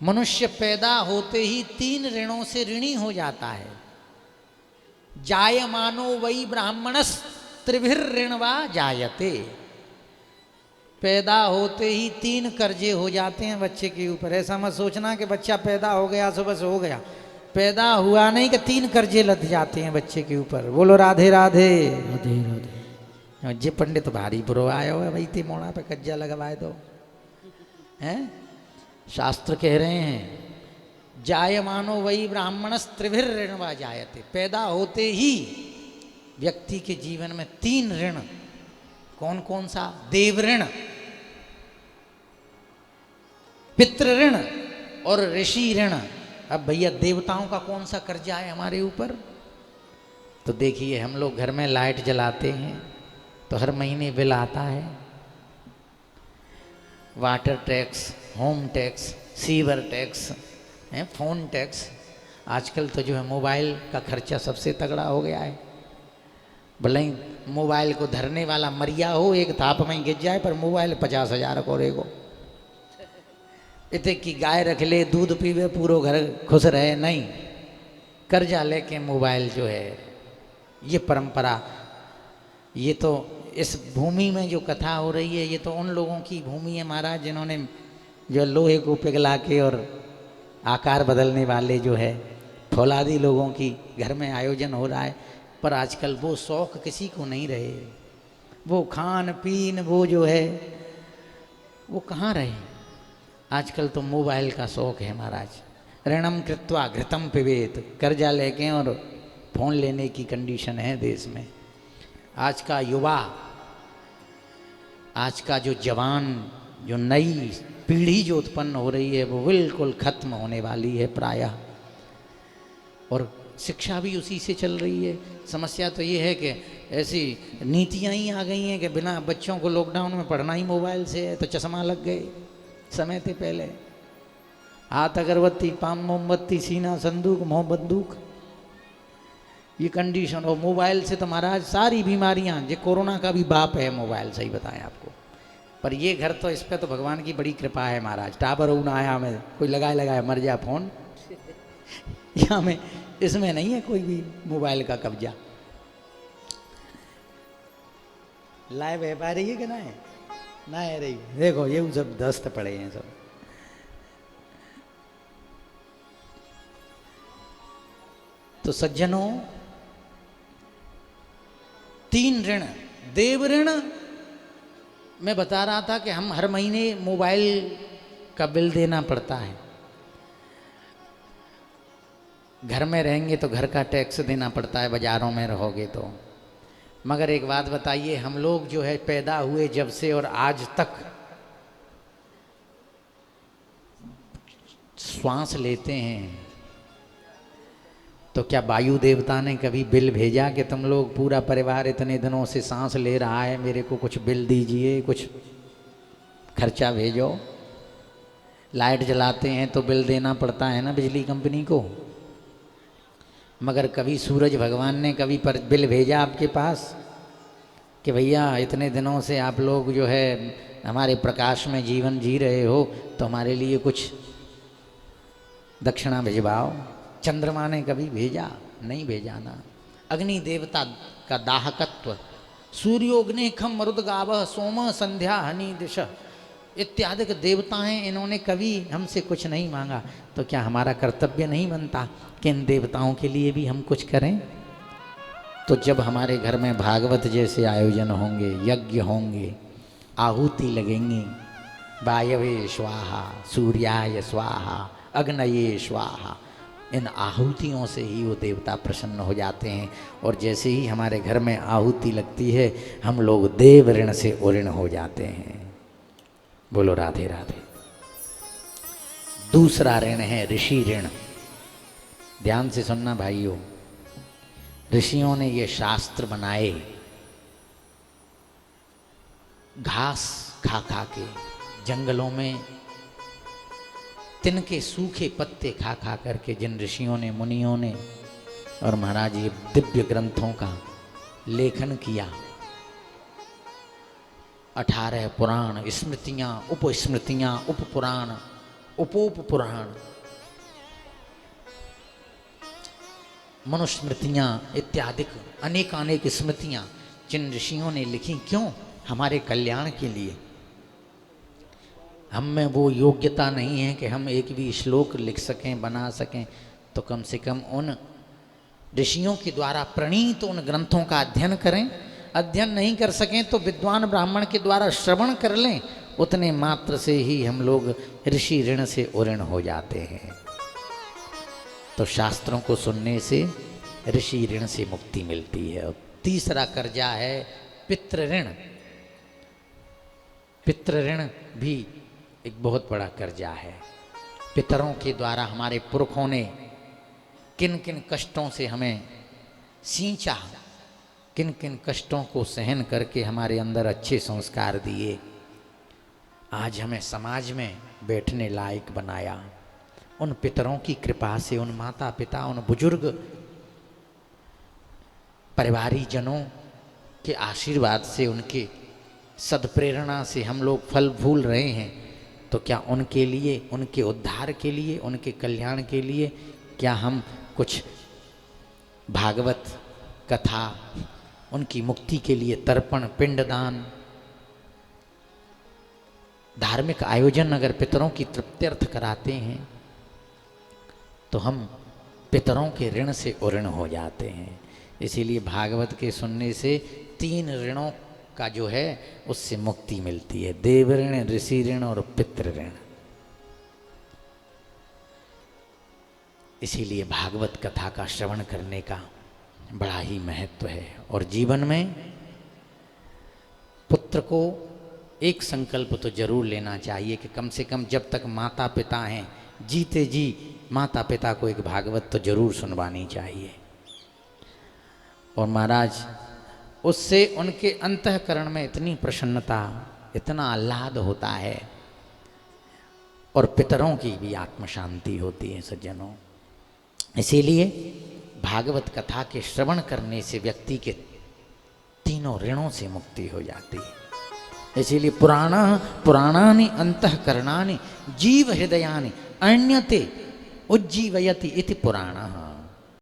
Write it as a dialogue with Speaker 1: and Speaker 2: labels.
Speaker 1: मनुष्य पैदा होते ही 3 ऋणों से ऋणी हो जाता है। जायमानो वै ब्राह्मणस् त्रिभिर ऋणवा जायते। पैदा होते ही 3 कर्जे हो जाते हैं बच्चे के ऊपर। ऐसा मत सोचना कि बच्चा पैदा हो गया सुबह से हो गया, पैदा हुआ नहीं कि 3 कर्जे लद जाते हैं बच्चे के ऊपर। बोलो राधे राधे।
Speaker 2: राधे राधे।
Speaker 1: जे पंडित भारी बुरो आयो है भाई, ते मोड़ा पे कज्जा लगवाए दो हैं। शास्त्र कह रहे हैं जायमानो वही ब्राह्मणस् त्रिभिर ऋणवा जायते। पैदा होते ही व्यक्ति के जीवन में 3 ऋण। कौन कौन सा? देव ऋण, पितृ ऋण और ऋषि ऋण। अब भैया देवताओं का कौन सा कर्जा है हमारे ऊपर? तो देखिए हम लोग घर में लाइट जलाते हैं तो हर महीने बिल आता है। Water tax, home tax, sewer tax, phone tax. आजकल तो जो है मोबाइल का खर्चा सबसे तगड़ा हो गया है। भले ही मोबाइल को धरने वाला मरिया हो, एक थाप में गिर जाए, पर मोबाइल 50,000 कोरेगो। इतने की गाय रख ले, दूध पीवे, पूरो घर खुश रहे, नहीं। कर्जा लेके मोबाइल जो है, ये परंपरा, ये तो इस भूमि में जो कथा हो रही है, ये तो उन लोगों की भूमि है महाराज जिन्होंने जो लोहे को पिघला के और आकार बदलने वाले जो है फौलादी लोगों की घर में आयोजन हो रहा है। पर आजकल वो शौक किसी को नहीं रहे। वो खान पीन वो जो है वो कहाँ रहे। आजकल तो मोबाइल का शौक है महाराज। ऋणम कृत्वा घृतम पिबेत। कर्जा लेके और फोन लेने की कंडीशन है देश में। आज का युवा, आज का जो जवान, जो नई पीढ़ी जो उत्पन्न हो रही है वो बिल्कुल खत्म होने वाली है प्रायः। और शिक्षा भी उसी से चल रही है। समस्या तो ये है कि ऐसी नीतियाँ ही आ गई हैं कि बिना बच्चों को लॉकडाउन में पढ़ना ही मोबाइल से है, तो चश्मा लग गए समय थे पहले। हाथ अगरबत्ती, पाम मोमबत्ती, सीना संदूक, मुँह बंदूक, ये कंडीशन। और मोबाइल से तो महाराज सारी बीमारियां, ये कोरोना का भी बाप है मोबाइल, सही बताएं आपको। पर ये घर तो, इस पे तो भगवान की बड़ी कृपा है महाराज। टावर ऊन आया में कोई लगाए मर जा फोन। यहाँ में इसमें नहीं है कोई भी मोबाइल का कब्जा। लाइव है पा रही है कि ना है? ना है रही। देखो ये सब दस्त पड़े हैं सब। तो सज्जनों, 3 ऋण। देव ऋण मैं बता रहा था कि हम हर महीने मोबाइल का बिल देना पड़ता है। घर में रहेंगे तो घर का टैक्स देना पड़ता है, बाजारों में रहोगे तो। मगर एक बात बताइए, हम लोग जो है पैदा हुए जब से और आज तक श्वास लेते हैं, तो क्या वायु देवता ने कभी बिल भेजा कि तुम लोग पूरा परिवार इतने दिनों से सांस ले रहा है, मेरे को कुछ बिल दीजिए, कुछ खर्चा भेजो? लाइट जलाते हैं तो बिल देना पड़ता है ना बिजली कंपनी को। मगर कभी सूरज भगवान ने कभी पर बिल भेजा आपके पास कि भैया इतने दिनों से आप लोग जो है हमारे प्रकाश में जीवन जी रहे हो, तो हमारे लिए कुछ दक्षिणा भिजवाओ? चंद्रमा ने कभी भेजा? नहीं भेजा ना। अग्नि देवता का दाहकत्व, सूर्योग्निखम मरुदगावः सोम संध्या हनि दिश इत्यादि के देवता हैं, इन्होंने कभी हमसे कुछ नहीं मांगा। तो क्या हमारा कर्तव्य नहीं बनता कि इन देवताओं के लिए भी हम कुछ करें? तो जब हमारे घर में भागवत जैसे आयोजन होंगे, यज्ञ होंगे, आहुति लगेंगी, वायवे स्वाहा, सूर्याय स्वाहा, अग्नये स्वाहा, इन आहुतियों से ही वो देवता प्रसन्न हो जाते हैं। और जैसे ही हमारे घर में आहुति लगती है, हम लोग देव ऋण से उऋण हो जाते हैं। बोलो राधे राधे। दूसरा ऋण है ऋषि ऋण। ध्यान से सुनना भाइयों, ऋषियों ने ये शास्त्र बनाए घास खा खा के, जंगलों में तिनके सूखे पत्ते खा खा करके जिन ऋषियों ने, मुनियों ने और महाराज ये दिव्य ग्रंथों का लेखन किया। 18 पुराण, स्मृतियाँ, उपस्मृतियाँ, उपपुराण, उपोप पुराण, मनुस्मृतियाँ इत्यादि अनेकानेक स्मृतियाँ जिन ऋषियों ने लिखी, क्यों? हमारे कल्याण के लिए। हम में वो योग्यता नहीं है कि हम एक भी श्लोक लिख सकें, बना सकें, तो कम से कम उन ऋषियों के द्वारा प्रणीत उन ग्रंथों का अध्ययन करें। अध्ययन नहीं कर सकें तो विद्वान ब्राह्मण के द्वारा श्रवण कर लें, उतने मात्र से ही हम लोग ऋषि ऋण से उऋण हो जाते हैं। तो शास्त्रों को सुनने से ऋषि ऋण से मुक्ति मिलती है। और तीसरा कर्जा है पितृ ऋण। पितृ ऋण भी एक बहुत बड़ा कर्जा है। पितरों के द्वारा हमारे पुरखों ने किन किन कष्टों से हमें सींचा, किन किन कष्टों को सहन करके हमारे अंदर अच्छे संस्कार दिए, आज हमें समाज में बैठने लायक बनाया। उन पितरों की कृपा से, उन माता पिता, उन बुजुर्ग परिवारी जनों के आशीर्वाद से, उनके सदप्रेरणा से हम लोग फल फूल रहे हैं। तो क्या उनके लिए, उनके उद्धार के लिए, उनके कल्याण के लिए क्या हम कुछ भागवत कथा, उनकी मुक्ति के लिए तर्पण, पिंडदान, धार्मिक आयोजन अगर पितरों की तृप्त्यर्थ कराते हैं तो हम पितरों के ऋण से उऋण हो जाते हैं। इसीलिए भागवत के सुनने से 3 ऋणों का जो है उससे मुक्ति मिलती है, देव ऋण, ऋषि ऋण और पितृ ऋण। इसीलिए भागवत कथा का श्रवण करने का बड़ा ही महत्व है। और जीवन में पुत्र को एक संकल्प तो जरूर लेना चाहिए कि कम से कम जब तक माता पिता हैं, जीते जी माता पिता को एक भागवत तो जरूर सुनवानी चाहिए। और महाराज उससे उनके अंतःकरण में इतनी प्रसन्नता, इतना आह्लाद होता है, और पितरों की भी आत्म शांति होती है सज्जनों। इसीलिए भागवत कथा के श्रवण करने से व्यक्ति के 3 ऋणों से मुक्ति हो जाती है। इसीलिए पुराणानि अंतःकरणानि जीव हृदयानि अन्यते उज्जीवयति इति पुराणः।